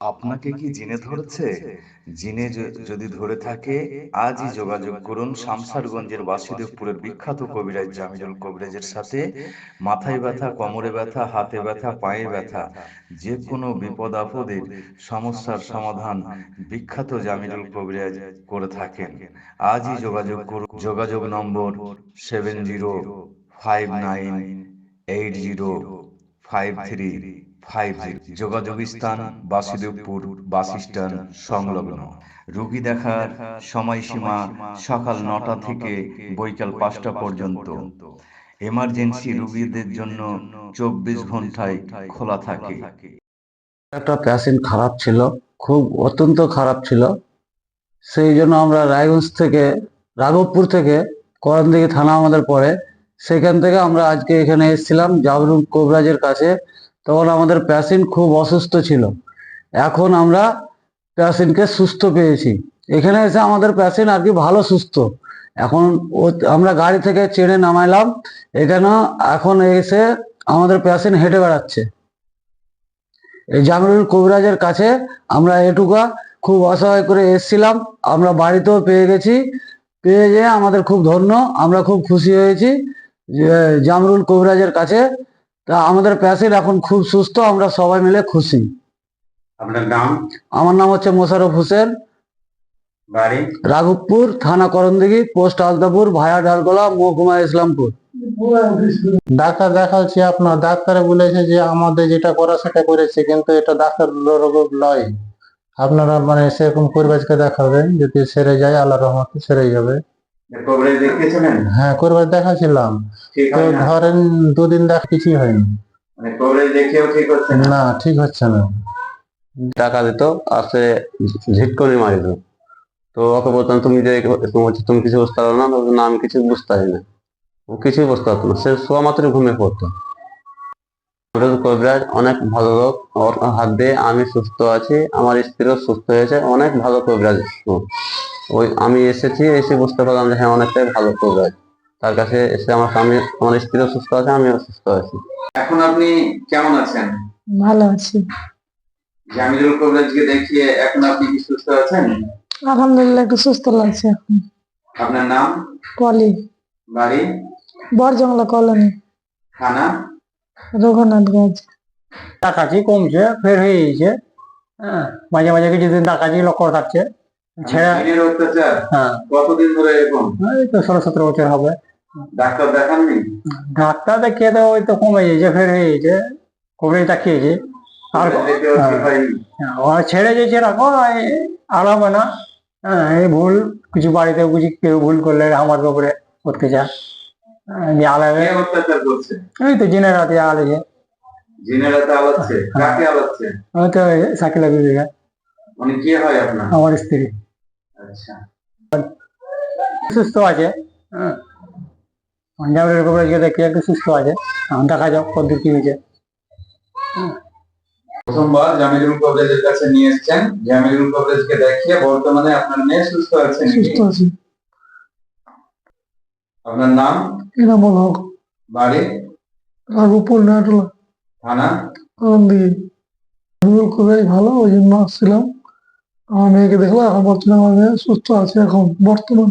আপনাকে কি জিনে ধরেছে? জিনে যদি ধরে থাকে, আজই যোগাযোগ করুন শামসারগঞ্জের বাসুদেবপুরের বিখ্যাত কবিরাজ জামিরুল কবিরাজের সাথে। মাথায় ব্যথা, কোমরে ব্যথা, হাতে ব্যথা, পায়ে ব্যথা, যে কোনো বিপদ আপদের সমস্যার সমাধান বিখ্যাত জামিরুল কবিরাজ করে থাকেন। আজই যোগাযোগ করুন। যোগাযোগ নম্বর 7059805350। যোগাযোগ স্থান বাসুদেবপুর বাস স্ট্যান্ড সংলগ্ন। রোগী দেখার সময়সীমা সকাল 9টা থেকে বৈকাল 5টা পর্যন্ত। এমার্জেন্সি রোগীদের জন্য 24 ঘন্টায় খোলা থাকে। একটা পেশেন্ট খারাপ ছিল, খুব অত্যন্ত খারাপ ছিল। সেই জন্য আমরা রায়গঞ্জ থেকে, রাঘবপুর থেকে, করণদিঘি থানা আমাদের পড়ে, সেখান থেকে আমরা আজকে এখানে এসেছিলাম জামিরুল কবিরাজের কাছে। তখন আমাদের পেশেন্ট খুব অসুস্থ ছিল। এখন আমরা পেশেন্টকে সুস্থ পেয়েছি। এখানে এসে আমাদের পেশেন্ট আর কি ভালো সুস্থ। এখন আমরা গাড়ি থেকে চেড়ে নামাইলাম এখানে। এখন এসে আমাদের পেশেন্ট হেঁটে বেড়াচ্ছে। এই জামিরুল কবিরাজের কাছে আমরা এটুকা খুব অসহায় করে এসেছিলাম, আমরা বাড়িতেও পেয়ে গেছি। পেয়ে যেয়ে আমাদের খুব ধন্য, আমরা খুব খুশি হয়েছি যে জামিরুল কবিরাজের কাছে। তা আমাদের পেশেন্ট এখন খুব সুস্থ, আমরা সবাই মিলে খুশি। আপনার নাম? আমার নাম হচ্ছে মোশাররফ হোসেন, বাড়ি? রাঘবপুর, থানা করণদিঘি, পোস্ট আলতাপুর, ভায়া ডালগোলা, মহকুমা ইসলামপুর। ডাক্তার দেখাচ্ছি, আপনার ডাক্তারে বলেছে যে আমাদের যেটা করা সেটা করেছে, কিন্তু এটা ডাক্তার রোগ নয়। আপনারা মানে সেরকম পরিবেশকে দেখাবেন, যদি সেরে যায় আল্লাহর রহমতে সেরে যাবে। হ্যাঁ, কবিরাজ দেখাছিলাম, তো ধরেন 2 দিন কিছুই হয়নি। না, ঠিক হচ্ছে না। টাকা দিত আর সে ঝিট করে মারি দিত। তো ওকে বলতাম তুমি তুমি কিছু বুঝতে পারো না? না, আমি কিছু বুঝতে পারি না। ও কিছুই বুঝতে পারতো না, সে শোয়া মাত্র ঘুমিয়ে পড়তো। কবিরাজ অনেক ভালো লোক, ওর হাত দিয়ে আমি সুস্থ আছি, আমার স্ত্রীও সুস্থ হয়েছে। অনেক ভালো কবিরাজ। ওই আমি এসে বুঝতে পারলাম যে হ্যাঁ, অনেকটাই ভালো কবিরাজ। তার কাছে এসে আমার স্ত্রীও সুস্থ আছে, আমিও সুস্থ আছি। এখন আপনি কেমন আছেন? ভালো আছি, জামিরুল কবিরাজকে দেখিয়ে এখন আপনি কি সুস্থ আছেন? আলহামদুলিল্লাহ একটু সুস্থ লাগছে এখন। আপনার নাম? পলি, বাড়ি? বরজংলা কলোনি, থানা? রঘুনাথগঞ্জ। ডাকাতি কমছে, ফের হয়ে গেছে। হ্যাঁ, মাঝে মাঝে কিছুদিন ডাকাতি লক্ষ্য থাকছে। জিনের অত্যাচার হ্যাঁ, কতদিন ধরে এরকম? এই তো 16-17 বছর হবে। ডাক্তার দেখাননি? ডাক্তার দেখিয়ে তো ওই তো কমে গেছে, ফের হয়ে গেছে, কবে দেখিয়েছে। আর ওরা ছেড়ে দিয়েছে, এখন আর হবে না। হ্যাঁ, এই ভুল কিছু বাড়িতে বুঝি কেউ ভুল করলে আমার উপরে করতে চায়। আলাদা অত্যাচার করছে? এই তো জিনের রাতে আলেছে। জিনের রাতে আলাচ্ছে? কাকে আলাচ্ছে? ওই তো সাকিলা বিবিকা, মানে কি হয় আপনার? আমার স্ত্রী। আচ্ছা, সুস্থ আছে। হ্যাঁ, জামিরুল কবিরাজকে দেখে একটু সুস্থ আছে। এখন দেখা যাক কতদূর কি হয়েছে। প্রথমবার জামিরুল কবিরাজের কাছে নিয়ে এসেছেন, জামিরুল কবিরাজকে দেখিয়ে বর্তমানে আপনার মেয়ে সুস্থ আছে? সুস্থ আছি। আপনার নাম? এনামুল হক, বাড়ি? রাঘবপুর, নাটোলা, থানা? করণদিঘি। জামিরুল কবিরাজ ভালো, ওই জন্য আসছিলাম। আমার মেয়েকে দেখলাম, এখন বর্তমানে আমার মেয়ে সুস্থ আছে এখন বর্তমান।